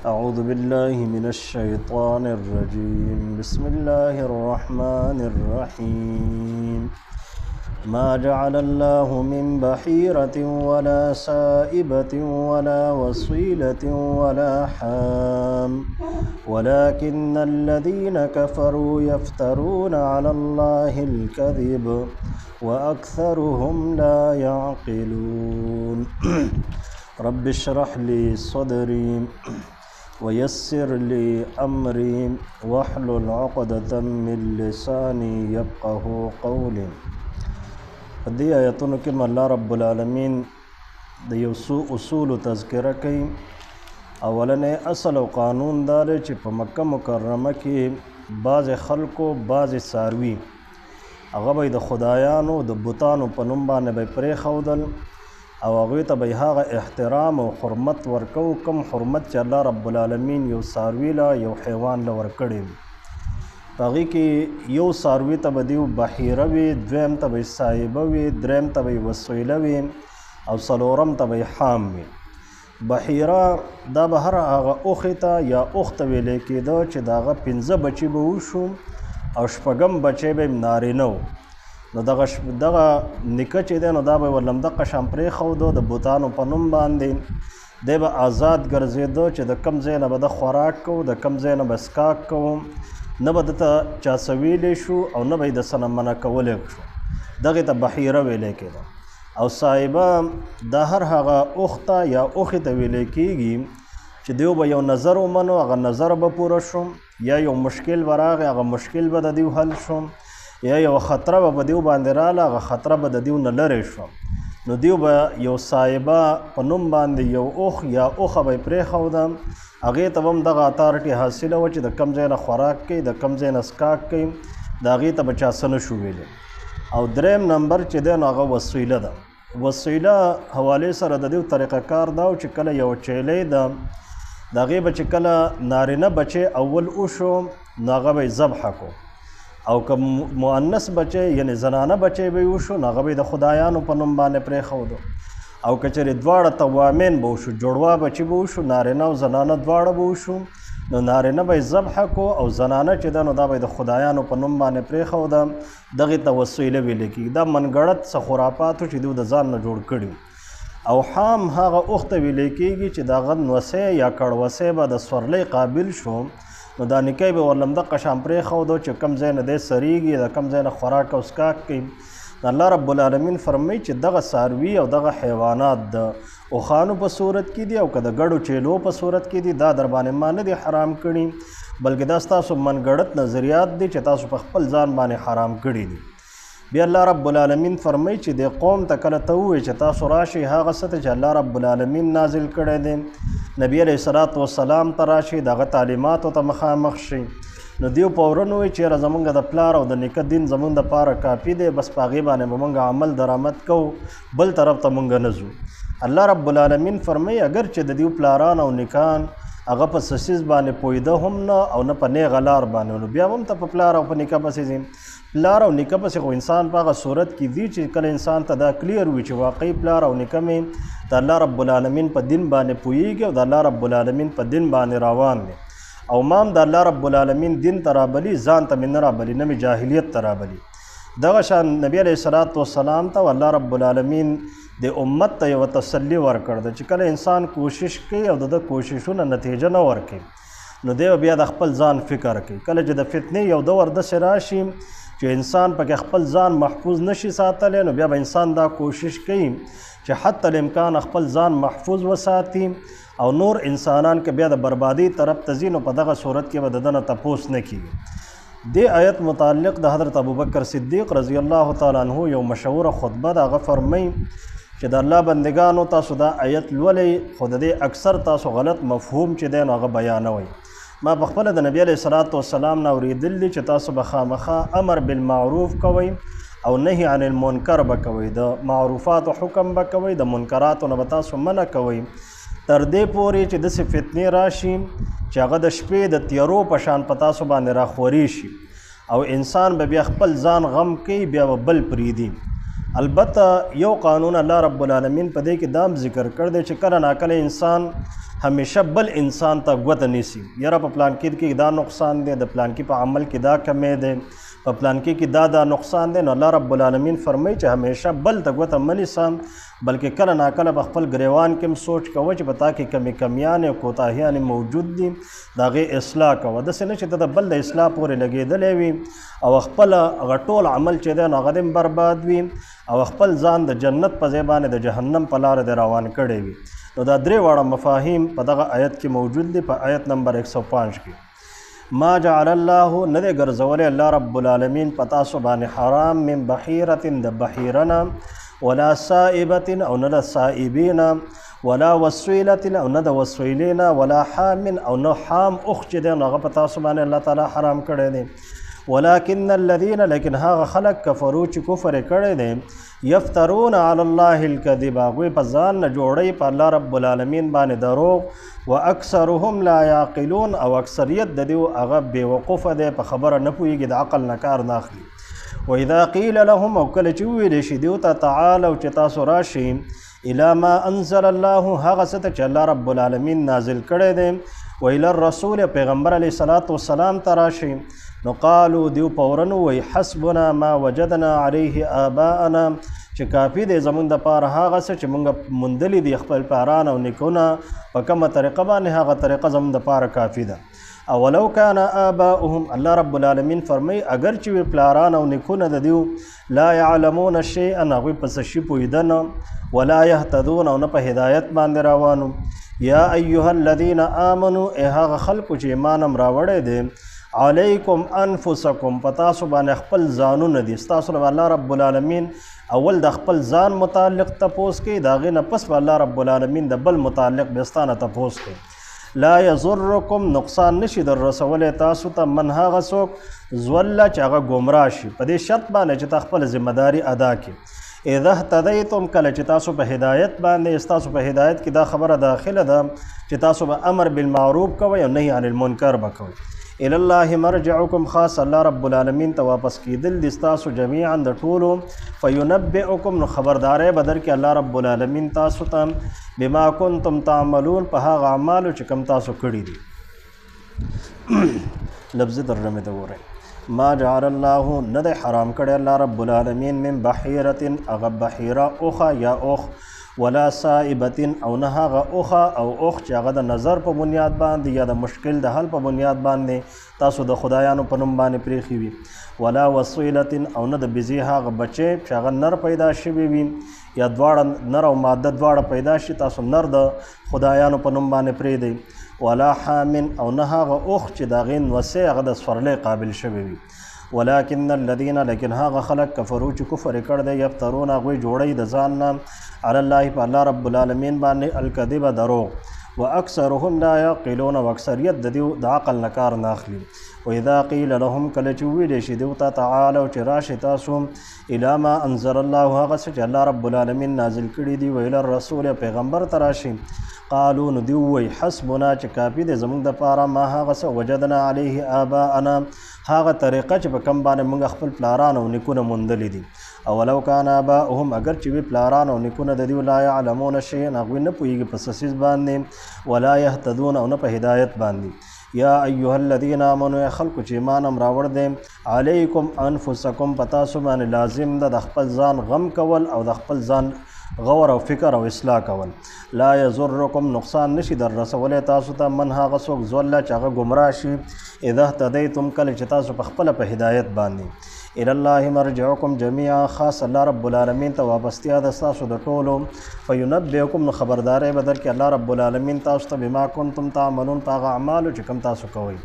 أعوذ بالله من الشيطان الرجيم بسم الله الرحمن الرحيم ما جعل الله من بحيرة ولا سائبة ولا وصيلة ولا حام ولكن الذين كفروا يفترون على الله الكذب وأكثرهم لا يعقلون رب اشرح لي صدري ويسر لي أمري واحلل عقدة من لساني يفقه قولي. دې آیتونو کې الله رب العالمین د یو څو اصول تذکره کوي. اولنې اصل او قانون دا دی چې په مکه مکرمه کې بعض خلکو بعض څاروي هغه به د خدایانو د بتانو په نوم باندې به پرېښودل او هغوی ته به هغه احترام او حرمت ورکو کم حرمت چې الله رب العالمین یو څاروي له یو حیوان له ورکړی وي. په هغې کې یو څاروي ته به دیو بحیره وي، دویم ته به صایبه وي، دریم ته به وسیله وي او څلورم ته به حام وي. بحیره دا به هر هغه اوښې ته یا اوښ ته ویلی کېده چې د هغه 5 بچي به وشو او شپږم بچی به یې نارینه و. نو دغه نیکه چې دی نو دا به ورله همدغه شان پرېښودو د بوتانو په نوم باندې. دی به آزاد ګرځېده چې د کم ځای نه به د خوراک کوو، د کم ځای نه به څښاک کوو، نه به دته چا څه ویلی شو او نه به یې د څه نه منع کولی شو. دغې ته بحیره ویلی کېده. او صایبه دا هر هغه اوښ ته یا اوښې ته ویلی کېږي چې دیو به یو نظر ومنو، هغه نظر به پوره شو، یا یو مشکل به راغی هغه مشکل به د دیو حل شو، یا یو خطره به دیو باندې راله هغه خطره به د دیو نه لرې شو. نو دیو به یو صایبه په نوم باندې یو اوښ یا اوښه به یې پرېښوده، هغې ته به هم دغه اتارټي حاصله وه چې د کم ځای نه خوراک کوي، د کم ځای نه څښاک کوي، د هغې ته به چا څه نه شو ویلی. او دریم نمبر چې دی نو هغه وسیله ده. وسیله حوالې سره د دیو طریقه کار دا و چې کله یو چیلی ده د هغې به چې کله نارینه بچی اول وشو نو هغه به یې ذبحه کو، او که مؤنث بچی یعنی زنانه بچی به یې وشو نو هغه به یې د خدایانو په نوم باندې پرېښودو. او که چېرې دواړه توامین به وشو، جوړوا بچي به وشو، نارینه او زنانه دواړه به وشو، نو نارینه به یې ذبحه کو او زنانه چې ده نو دا به یې د خدایانو په نوم باندې پرېښوده. دغې ته وسیله ویلی کېږي. دا منګړت څه خرافاتو چې دوی د ځان نه جوړ کړي. او حام هغه اوښ ته ویلی کېږي چې د هغه نوسی یا کړوسی به د سورلۍ قابل شو، نو دا نیکی به ورله همدغه شان پرېښودو چې کم ځای نه دی سریږي، د کم ځای نه خوراک او څښاک کوي. الله رب العالمین فرمایي چې دغه څاروي او دغه حیوانات د اوښانو په صورت کې دي او که د ګډو چیلو په صورت کې دي، دا در باندې ما نه دي حرام کړي، بلکې دا ستاسو منګړت نظریات دي چې تاسو په خپل ځان باندې حرام کړي دي. بیا الله رب العالمین فرمایي چې د قوم ته کله ته ووایې چې تاسو راشئ هغه څه ته چې الله رب العالمین نازل کړی دی، نبي علیه الصلاة والسلام ته راشئ، د هغه تعلیماتو ته مخامخ شئ. نو دیو فوراً وایي چې یاره زمونږ د پلار او د نیکه دین زمونږ دپاره کافي دی، بس په هغې باندې به مونږ عمل درآمد کوو، بل طرف ته مونږ نه ځو. الله رب العالمین فرمایي اگر چې د دیو پلاران او نیکان هغه په سسیز باندې پویده هم نه او نه په نیغه لار باندې، نو بیا هم ته په پلار او په نیکه پسې ځي. پلار او نیکه پسې خو انسان په هغه صورت کې دي چې کله انسان ته دا کلیر وي چې واقعي پلار او نیکه مې د الله رب العالمین په دین باندې پوهیږي او د الله رب العالمین په دین باندې روان دی، او ما هم د الله رب العالمین دین ته رابلي، ځان ته مې نه رابلي، نه مې جاهلیت ته رابلي. دغه شان نبی علیه الصلاة والسلام ته الله رب العالمین د امت ته یوه تسلي ورکړ ده چې کله انسان کوشش کوي او د کوششونه نتیجه نه ورکوي نو دی بیا د خپل ځان فکر کوي. کله چې د فتنې یو دور داسې راشي چې انسان پکې خپل ځان محفوظ نشي ساتلی، نو بیا به انسان دا کوشش کوي چې حتی الامکان خپل ځان محفوظ وساتي او نور انسانان که بیا د بربادي طرف ته ځي نو په دغه صورت کې به د ده نه تپوس نه کېږي. دې آیت متعلق د حضرت ابوبکر صدیق رضی الله تعالی عنه یو مشهوره خطبه ده. هغه فرمایي چې د الله بندگانو تاسو دا آیت لولئ، خو د دې اکثر تاسو غلط مفهوم چې دی نو هغه بیانوئ. ما پخپله د نبی علیه الصلاة والسلام نه اورېدلي چې تاسو به خامخا امر بالمعروف کوئ او نهي عن المنکر به کوئ، د معروفاتو حکم به کوئ، د منکراتو نه به تاسو منع کوئ، تر دې پورې چې داسې فتنې راشي چې هغه د شپې د تیارو په شان په تاسو باندې راخورې شي او انسان به بیا خپل ځان غم کوي، بیا به بل پرېږدي. البته یو قانون الله رب العالمین په دې کې دام ذکر کړ دی چې کله ناکله انسان همیشه بل انسان ته ګوته نیسي یاره په پلان کې دا نقصان دی د پلان کې په عمل کې دا کمی دی په پلان کې دا نقصان دی نو الله رب العالمین فرمایي چې همیشه بل ته ګوته مه نیسه بلکې کله ناکله په خپل ګریوان کې هم سوچ کوه چې په تا کې کمی کمیانې او کوتاهیانې موجود دي د هغې اصلاح کوه داسې نه چې ته د بل د اصلاح پورې لګېدلی وي او خپل هغه ټول عمل چې دی نو هغه دې برباد وي او خپل ځان د جنت په ځای باندې د جهنم په لاره دې روان کړی وي نو دا درې واړه مفاهیم په دغه آیت کې موجود دي په آیت نمبر 105 کې ما جعل الله نه دی ګرځولی الله رب العالمین په تاسو باندې حرام من بحیرة د بحیرنه ولا سائبة او نه د سائبین ولا وسویلة او نه د وسویلین ولا حام او نه حام اوخ چې دی نو هغه په تاسو باندې الله تعالی حرام کړی دی ولكن الذين لیکن هغه خلق کفرو چې کفر کړی دی یفترون علی الله الکذب هغوی په ځان نه جوړوي په الله رب العالمین باندې دروغ واکثرهم لا یعقلون او اکثریت د دوی هغه بېوقوفه دی په خبره نه پوهېږي د عقل نه کار نه اخلي واذا قیل لهم او کله چې وویلی شي دیو ته تعالو چې تاسو راشئ الی ما انزل الله هغه څه ته چې الله رب العالمین نازل کړی دی و الی الرسول پیغمبر علیه الصلاة والسلام ته راشئ نو قالو دیو فورا وی حسبنا ما وجدنا علیه آباءنا چې کافي دی زمونږ دپاره هغه څه چې مونږ موندلي دي خپل پلاران او نیکونه په کومه طریقه باندې هغه طریقه زمونږ دپاره کافي ده اولو کان آباؤهم الله رب العالمین فرمایي اگر چې وي پلاران او نیکونه د دیو لا یعلمون شیئا هغوی په څه شي پوهېده نه ولا یهتدون او نه په هدایت باندې روانو یا ایها الذین آمنوا ای هغه خلکو چې ایمان هم راوړی دی علیکم انفسکم په تاسو باندې خپل ځانونه دي ستاسو له الله رب العالمین اول د خپل ځان متعلق تپوس کوي د هغې نه پس به الله رب العالمین د بل متعلق بیا ستا نه تپوس کوي لا یضرکم نقصان نشي در رسولی تاسو ته من هغه څوک ضله چې هغه ګمراه شي په دې شرط باندې چې تا خپل ذمهداري ادا کړي اذا اهتدیتم کله چې تاسو په هدایت باندې ستاسو په هدایت کې دا خبره داخله ده چې تاسو به امر بالمعروف کوئ او نهي عن المنکر به کوئ الی الله مرجعکم خاص الله رب العالمین ته واپس کیدل دي ستاسو جمیعا د ټولو فینبئکم نو خبرداری به درکړي الله رب العالمین تاسو ته بما کنتم تعملون په هغه اعمالو چې کوم تاسو کړي دي لفظي ترجمه ته وګورئ ما جعل الله نه دی حرام کړی الله رب العالمین من بحیرة هغه بحیره اوخه یا اوخ ولا سائبة او نه هغه اوخه او اوخ چې هغه د نظر په بنیاد باندې یا د مشکل د حل په بنیاد باندې تاسو د خدایانو په نوم باندې پرېښي وي ولا وسیلة او نه د بزې هغه بچی چې هغه نر پیدا شوي وي یا دواړه نر او ماده دواړه پیدا شي تاسو نر د خدایانو په نوم باندې پرېږدئ ولا حامن او نه هغه اوخ چې د هغې نوسی هغه د سورلی قابل شوی وي ولكن الذين لیکن هغه خلق کفرو چې کفر کړی دی یفترون هغوی جوړوي د ځان نه علی الله په الله رب العالمین باندې الکذب دروغ واکثرهم لا یعقلون او اکثریت د دیو د عقل نه کار نه اخلي واذا قیل لهم کله چې وویلی شي دیو ته تعالو چې راشئ تاسو الی ما انزل الله هغه څه چې الله رب العالمین نازل کړي دي ویل الرسول پیغمبر ته راشئ قالو نو دیو وی حسبنا چې کافي دی زموږ دپاره ما هغه څه وجدنا علیه آباءنا هغه طریقه چې په کم باندې موږ خپل پلاران او نیکونه موندلي دي اولو کان آباؤهم اگر چې وي پلاران او نیکونه د دیو لا یعلمون شیئا هغوی نه پوهېږي په څه څیز باندې ولا یهتدون او نه په هدایت باندې یا ایها الذین آمنوا خلکو چې ایمان هم راوړ دی علیکم انفسکم په تاسو باندې لازم ده د خپل ځان غم کول او د خپل ځان غور او فکر او اصلاح کول لا یضرکم نقصان نشي در رسولی تاسو ته من هغه څوک ضله چې هغه ګمراه شي اذا اهتدیتم کله چې تاسو په خپله په هدایت باندې الی الله مرجعکم جمیعا خاص الله رب العالمین ته واپستیا ده ستاسو د ټولو فینبئکم نو خبرداری به درکړي الله رب العالمین تاسو ته بما کنتم تعملون په هغه اعمالو چې کوم تاسو کوئ